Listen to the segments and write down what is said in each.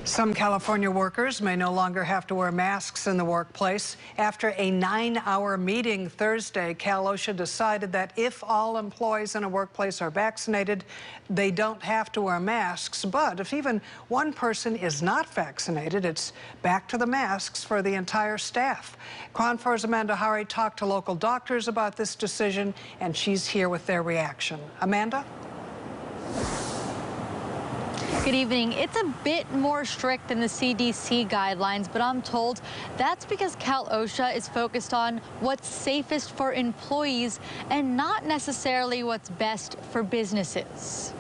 Some California workers may no longer have to wear masks in the workplace. After a 9-hour meeting Thursday, Cal OSHA decided that if all employees in a workplace are vaccinated, they don't have to wear masks. But if even one person is not vaccinated, it's back to the masks for the entire staff. KRON 4's Amanda Hari talked to local doctors about this decision, and she's here with their reaction. Amanda? Good evening. It's a bit more strict than the CDC guidelines, but I'm told that's because Cal OSHA is focused on what's safest for employees and not necessarily what's best for businesses.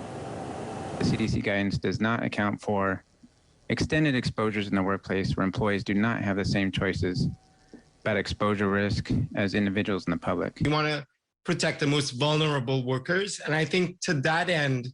The CDC guidance does not account for extended exposures in the workplace where employees do not have the same choices about exposure risk as individuals in the public. We want to protect the most vulnerable workers, and I think to that end,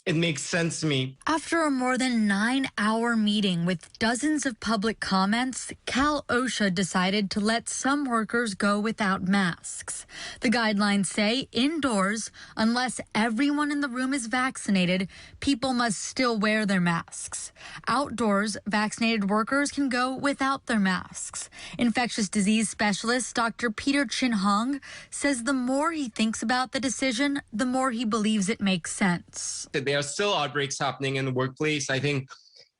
it makes sense to me. After a more than 9-hour meeting with dozens of public comments, Cal OSHA decided to let some workers go without masks. The guidelines say indoors, unless everyone in the room is vaccinated, people must still wear their masks. Outdoors, vaccinated workers can go without their masks. Infectious disease specialist Dr. Peter Chin Hong says the more he thinks about the decision, the more he believes it makes sense. There are still outbreaks happening in the workplace. I think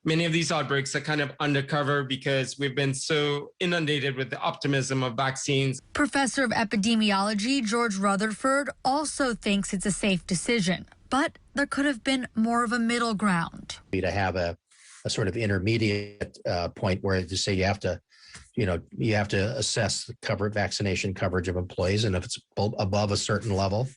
many of these outbreaks are kind of undercover because we've been so inundated with the optimism of vaccines. Professor of epidemiology George Rutherford also thinks it's a safe decision, but there could have been more of a middle ground. To have a sort of intermediate point where to say you have to assess the vaccination coverage of employees, and if it's above a certain level,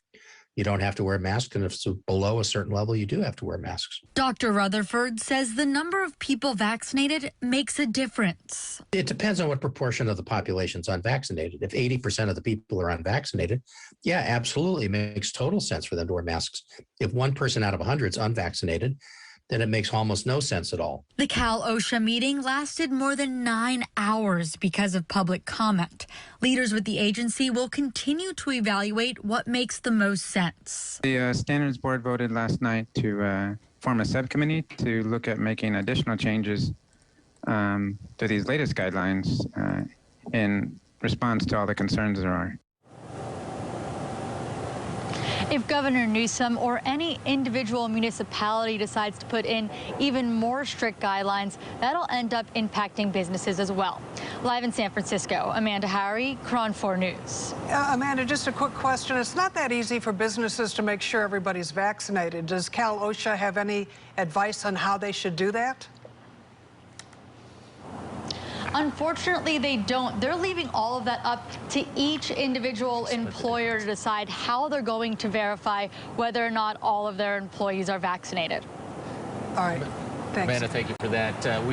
you don't have to wear masks, and if it's below a certain level, you do have to wear masks. Dr. Rutherford says the number of people vaccinated makes a difference. It depends on what proportion of the population is unvaccinated. If 80% of the people are unvaccinated, yeah, absolutely, it makes total sense for them to wear masks. If 1 person out of 100 is unvaccinated, then it makes almost no sense at all. The Cal OSHA meeting lasted more than 9 hours because of public comment. Leaders with the agency will continue to evaluate what makes the most sense. The Standards Board voted last night to form a subcommittee to look at making additional changes to these latest guidelines in response to all the concerns there are. If Governor Newsom or any individual municipality decides to put in even more strict guidelines, that'll end up impacting businesses as well. Live in San Francisco, Amanda Hari, KRON 4 News. Amanda, just a quick question. It's not that easy for businesses to make sure everybody's vaccinated. Does Cal OSHA have any advice on how they should do that? Unfortunately, they don't. They're leaving all of that up to each individual employer to decide how they're going to verify whether or not all of their employees are vaccinated. All right. Thanks. Amanda, thank you for that.